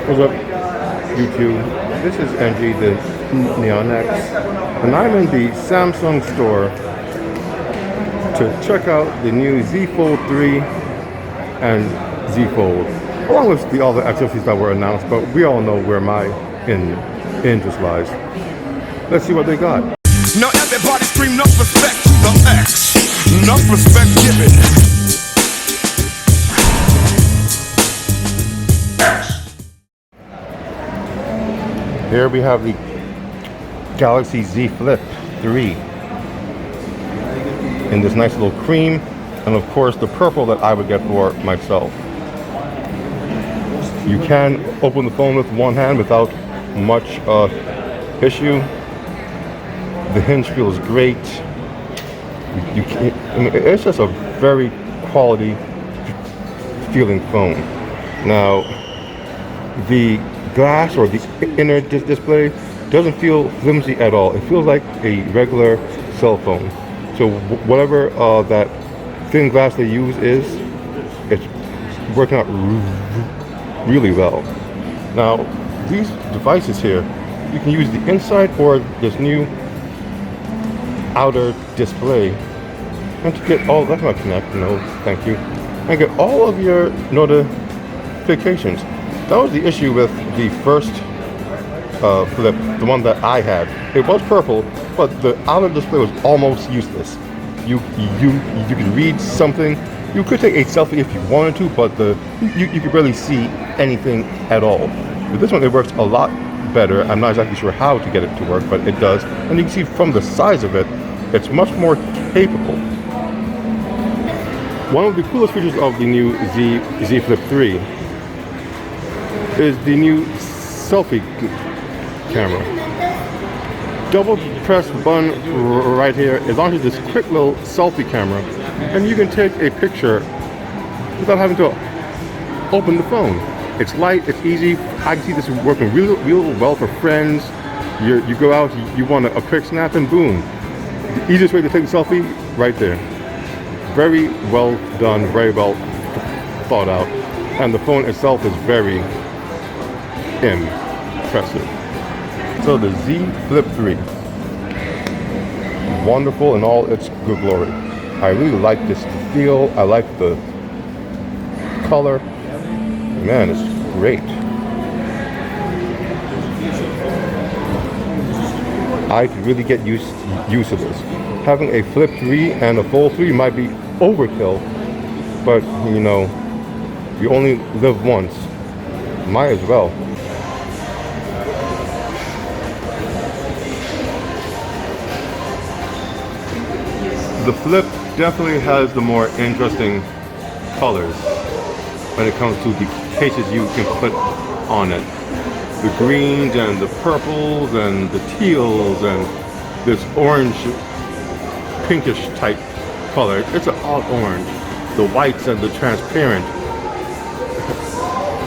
What's up, YouTube? This is NG, the Neonex, and I'm in the Samsung store to check out the new Z Fold 3 and Z Fold, along with the other accessories that were announced, but we all know where my interest lies. Let's see what they got. Now everybody scream enough respect to the X. Enough respect given. Here we have the Galaxy Z Flip 3 in this nice little cream, and of course the purple that I would get for myself. You can open the phone with one hand without much issue. The hinge feels great. I mean, it's just a very quality feeling phone. Now, the glass or the inner display doesn't feel flimsy at all. It feels like a regular cell phone. So whatever that thin glass they use is, it's working out really well. Now, these devices here, you can use the inside or this new outer display, and to get all, that's not connect, no, thank you, and get all of your notifications. That was the issue with the first Flip, the one that I had. It was purple, but the outer display was almost useless. You could read something. You could take a selfie if you wanted to, but you could barely see anything at all. With this one, it works a lot better. I'm not exactly sure how to get it to work, but it does. And you can see from the size of it, it's much more capable. One of the coolest features of the new Z Flip 3 is the new selfie camera. Double press the button right here. It launches this quick little selfie camera, and you can take a picture without having to open the phone. It's light, it's easy. I can see this working real well for friends. You go out, you want a quick snap, and boom. The easiest way to take a selfie, right there. Very well done, very well thought out. And the phone itself is very impressive. So the Z Flip 3, wonderful in all its good glory. I really like this feel. I like the color. Man, it's great. I could really get used to this. Having a Flip 3 and a Fold 3 might be overkill, but you know, you only live once. Might as well. The Flip definitely has the more interesting colors when it comes to the cases you can put on it. The greens and the purples and the teals and this orange, pinkish type color. It's an odd orange. The whites and the transparent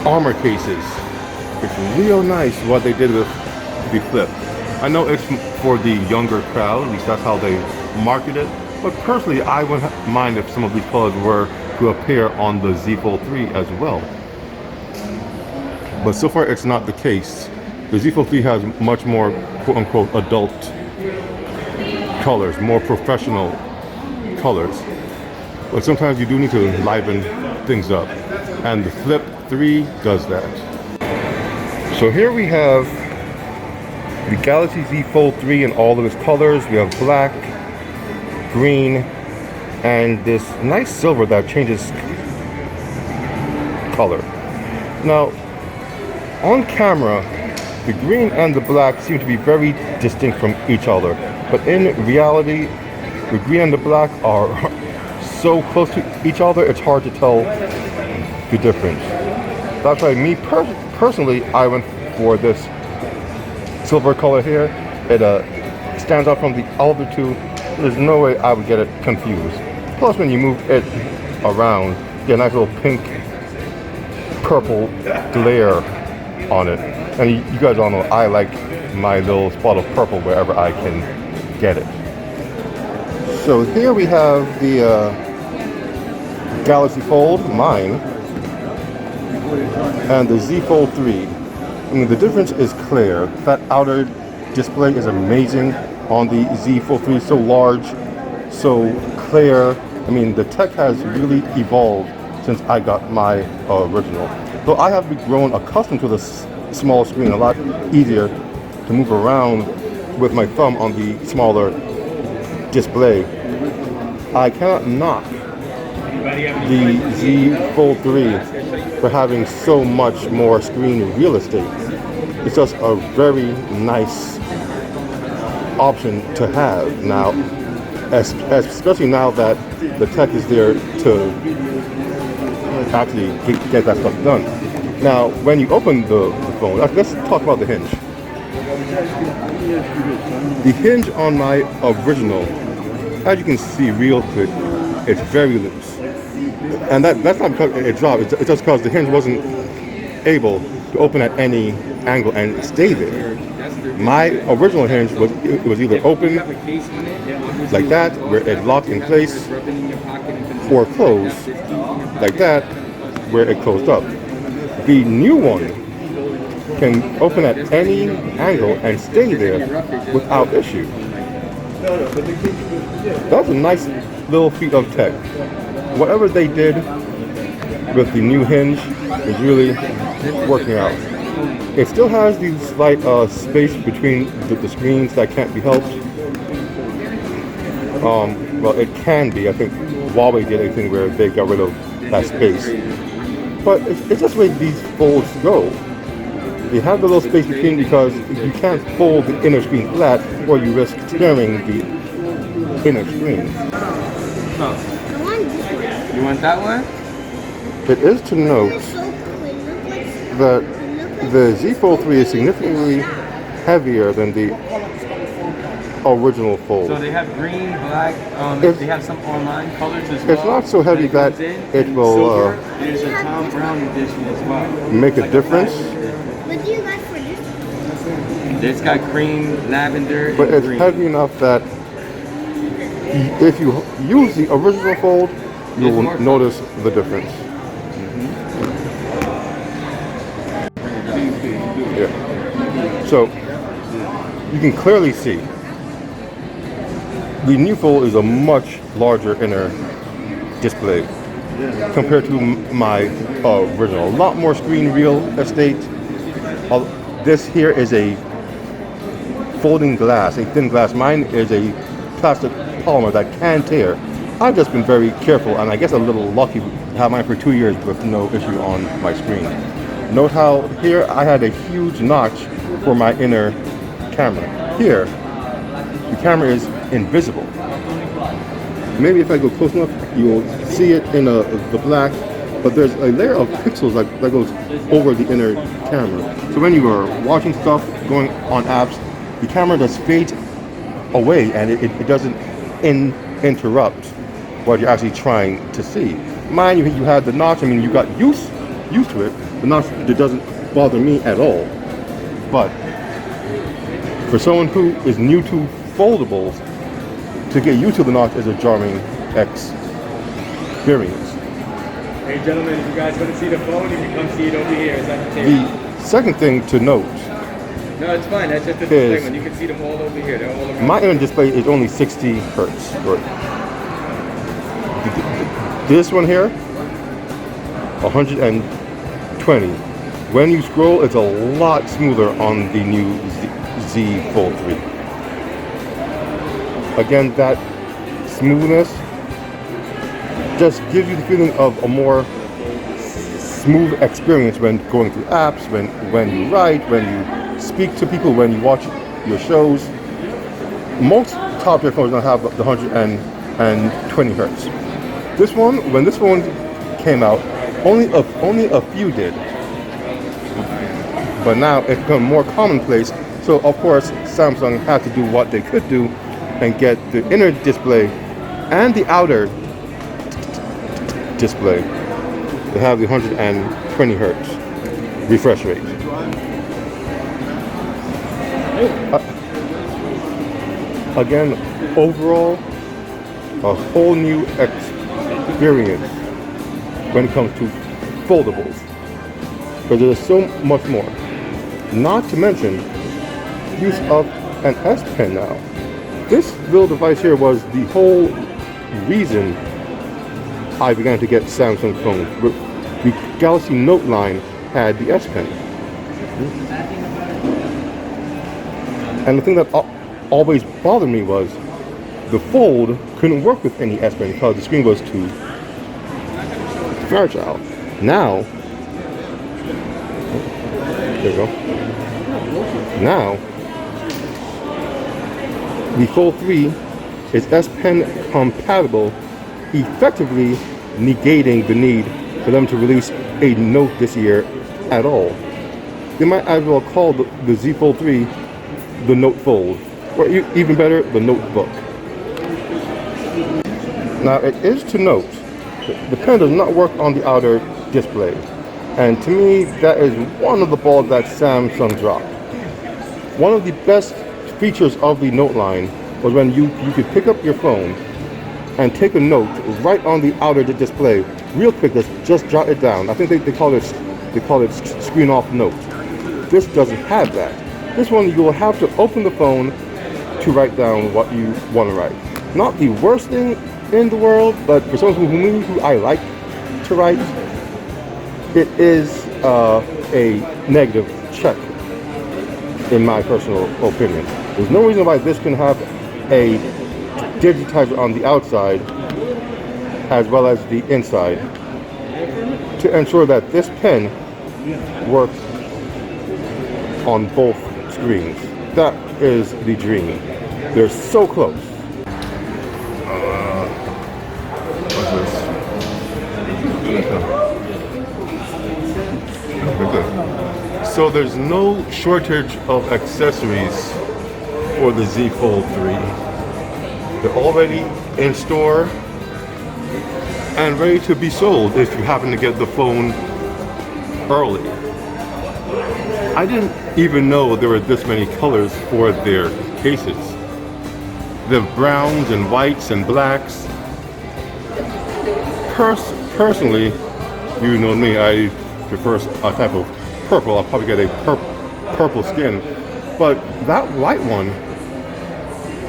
armor cases. It's real nice what they did with the Flip. I know it's for the younger crowd, at least that's how they market it. But personally, I wouldn't mind if some of these colors were to appear on the Z Fold 3 as well. But so far, it's not the case. The Z Fold 3 has much more quote-unquote adult colors, more professional colors. But sometimes you do need to liven things up. And the Flip 3 does that. So here we have the Galaxy Z Fold 3 in all of its colors. We have black, green, and this nice silver that changes color. Now, on camera, the green and the black seem to be very distinct from each other, but in reality, the green and the black are so close to each other, it's hard to tell the difference. That's why me personally, I went for this silver color here. It stands out from the other two. There's no way I would get it confused. Plus, when you move it around, you get a nice little pink, purple glare on it. And you guys all know I like my little spot of purple wherever I can get it. So here we have the Galaxy Fold, mine, and the Z Fold 3. I mean, the difference is clear. That outer display is amazing on the Z Fold 3, so large, so clear. I mean, the tech has really evolved since I got my original. So I have grown accustomed to the small screen, a lot easier to move around with my thumb on the smaller display. I cannot knock the Z Fold 3 for having so much more screen real estate. It's just a very nice option to have now, especially now that the tech is there to actually get that stuff done. Now, when you open the phone, let's talk about the hinge. The hinge on my original, as you can see real quick, it's very loose. And that's not because it dropped, it's just because the hinge wasn't able to open at any angle and stay there. My original hinge was either open like that, where it locked in place, or closed like that, where it closed up. The new one can open at any angle and stay there without issue. That's a nice little feat of tech. Whatever they did with the new hinge is really working out. It still has the slight space between the screens that can't be helped. Well, it can be. I think Huawei did a thing where they got rid of that space. But it's just the way these folds go. You have the little space between because you can't fold the inner screen flat or you risk tearing the inner screen. You want that one? It is to note that the Z Fold 3 is significantly heavier than the original Fold. So they have green, black, they have some online colors as well. It's not so heavy that it will There's a Tom Brown edition as well. make a difference, What do you like for this? It's got cream, lavender, but and it's green. heavy enough that if you use the original Fold, you will notice the difference. Yeah. So you can clearly see the new Fold is a much larger inner display compared to my original. A lot more screen real estate. This here is a folding glass, a thin glass. Mine is a plastic polymer that can tear. I've just been very careful, and I guess a little lucky to have mine for 2 years with no issue on my screen. Note how here I had a huge notch for my inner camera. Here, the camera is invisible. Maybe if I go close enough, you'll see it in the black, but there's a layer of pixels that goes over the inner camera. So when you are watching stuff, going on apps, the camera just fades away and it doesn't interrupt what you're actually trying to see. Mine, you had the notch. I mean, you got used to it. The notch, it doesn't bother me at all. But for someone who is new to foldables, to get used to the notch is a jarring experience. Hey gentlemen, if you guys want to see the phone, you can come see it over here. It's at the table. The second thing to note No, it's fine. That's just the display one. You can see them all over here. They're all around. my inner display is only 60 hertz. Right. This one here, 120. When you scroll, it's a lot smoother on the new Z Fold 3. Again, that smoothness just gives you the feeling of a more smooth experience when going through apps, when you write, when you speak to people, when you watch your shows. Most top-tier phones don't have the 120 hertz. This one, when this one came out, only a few did. But now it's become more commonplace. So of course, Samsung had to do what they could do and get the inner display and the outer display to have the 120 hertz refresh rate. Again, overall, a whole new experience when it comes to foldables, because there's so much more. Not to mention use of an S Pen now. This little device here was the whole reason I began to get Samsung phones. The Galaxy Note line had the S Pen. And the thing that always bothered me was the Fold couldn't work with any S Pen because the screen was too fragile. Now, there we go. Now, the Fold 3 is S Pen compatible, effectively negating the need for them to release a Note this year at all. They might as well call the Z Fold 3 the Note Fold, or even better, the Notebook. Now, it is to note, the pen does not work on the outer display, and to me, that is one of the balls that Samsung dropped. One of the best features of the Note line was when you could pick up your phone and take a note right on the outer display, real quick, just jot it down. I think they call it screen off note. This doesn't have that. This one, you will have to open the phone to write down what you want to write. Not the worst thing in the world, but for someone who I like to write, it is a negative check, in my personal opinion. There's no reason why this can have a digitizer on the outside as well as the inside to ensure that this pen works on both screens. That is the dream. They're so close. What's this? Okay. So there's no shortage of accessories for the Z Fold 3. They're already in store and ready to be sold if you happen to get the phone early. I didn't even know there were this many colors for their cases. They have browns and whites and blacks. Personally, you know me, I prefer a type of purple. I'll probably get a purple skin. But that white one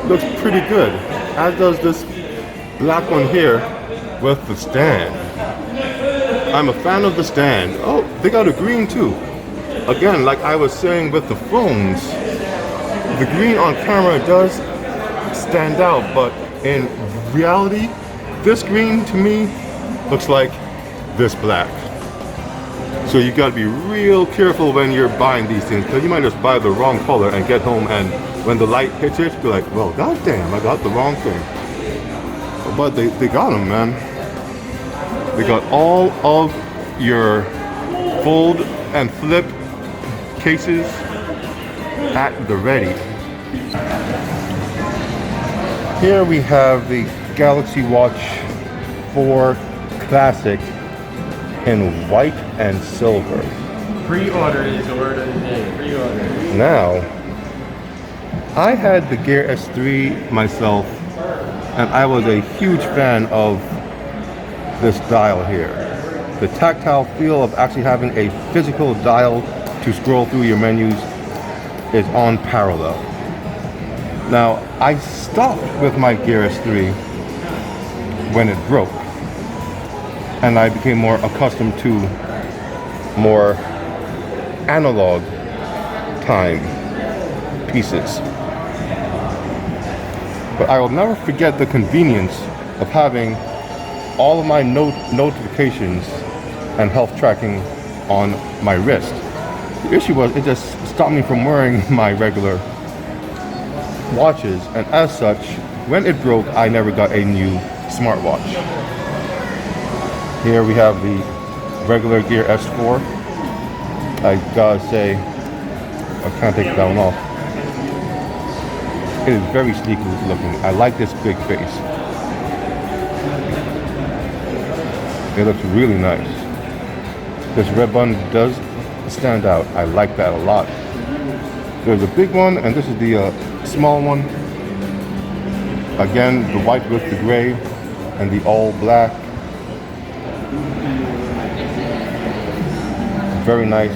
looks pretty good, as does this black one here with the stand. I'm a fan of the stand. Oh, they got a green too. Again, like I was saying with the phones, the green on camera does stand out, but in reality, this green to me looks like this black. So you gotta be real careful when you're buying these things, because you might just buy the wrong color and get home, and when the light hits it, be like, well, goddamn, I got the wrong thing. But they got them, man. They got all of your fold and flip cases at the ready. Here we have the Galaxy Watch 4 Classic in white and silver. Pre-order is the word of the day. Pre-order. Now, I had the Gear S3 myself, and I was a huge fan of this dial here. The tactile feel of actually having a physical dial to scroll through your menus is on parallel. Now, I stopped with my Gear S3 when it broke, and I became more accustomed to more analog time pieces. But I will never forget the convenience of having all of my notifications and health tracking on my wrist. The issue was it just stopped me from wearing my regular watches, and as such, when it broke, I never got a new smartwatch. Here we have the regular Gear S4. I gotta say, I can't take that one off. It is very sleek looking. I like this big face. It looks really nice. This red button does stand out. I like that a lot. There's a big one, and this is the small one. Again, the white with the gray and the all black. Very nice.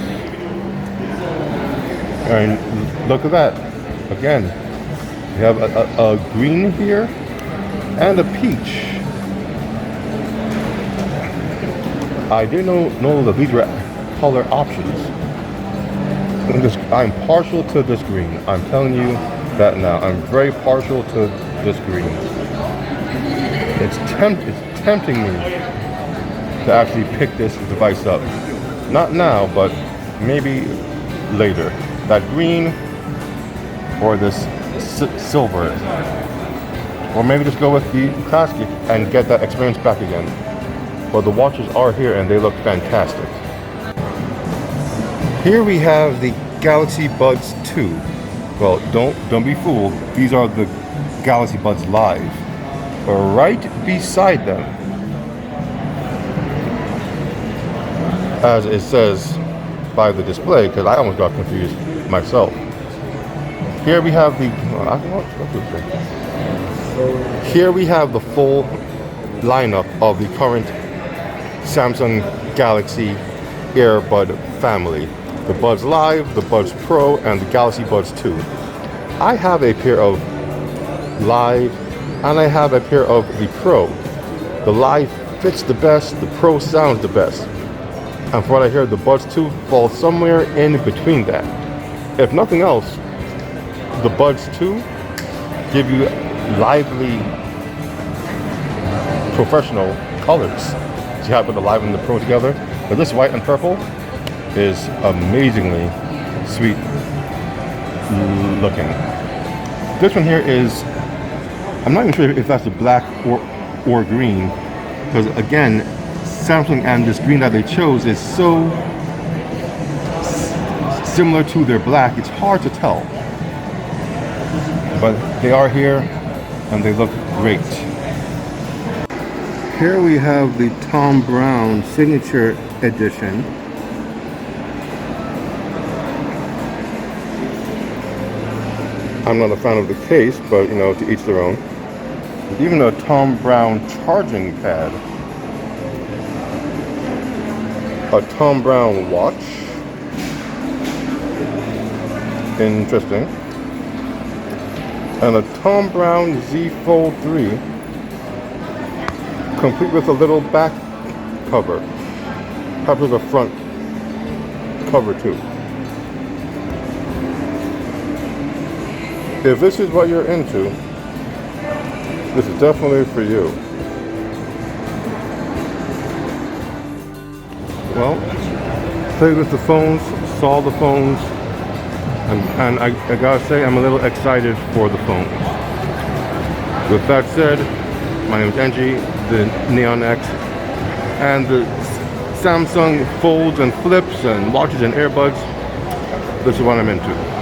And look at that. Again, we have a green here and a peach. I didn't know that these were color options. I'm partial to this green. I'm telling you that now. I'm very partial to this green. It's tempting me to actually pick this device up. Not now, but maybe later. That green or this silver. Or maybe just go with the classic and get that experience back again. But the watches are here and they look fantastic. Here we have the Galaxy Buds 2. Well, don't be fooled. These are the Galaxy Buds Live. But right beside them, as it says by the display, because I almost got confused myself. Here we have the here we have the full lineup of the current Samsung Galaxy Earbud family. The Buds Live, the Buds Pro, and the Galaxy Buds 2. I have a pair of Live and I have a pair of the Pro. The Live fits the best, the Pro sounds the best. And from what I hear, the Buds 2 falls somewhere in between that. If nothing else, the Buds 2 give you lively, professional colors. So you have the Live and the Pro together. But this white and purple is amazingly sweet looking. This one here is, I'm not even sure if that's the black or green, because again, Samsung and this green that they chose is so similar to their black, it's hard to tell. But they are here and they look great. Here we have the Tom Brown Signature Edition. I'm not a fan of the case, but you know, to each their own. There's even a Tom Brown charging pad. A Tom Brown watch. Interesting. And a Tom Brown Z Fold 3. Complete with a little back cover. Probably the front cover too. If this is what you're into, this is definitely for you. Well, played with the phones, saw the phones, and I gotta say I'm a little excited for the phones. With that said, my name is Angie, the Neon X, and the Samsung folds and flips and watches and earbuds. This is what I'm into.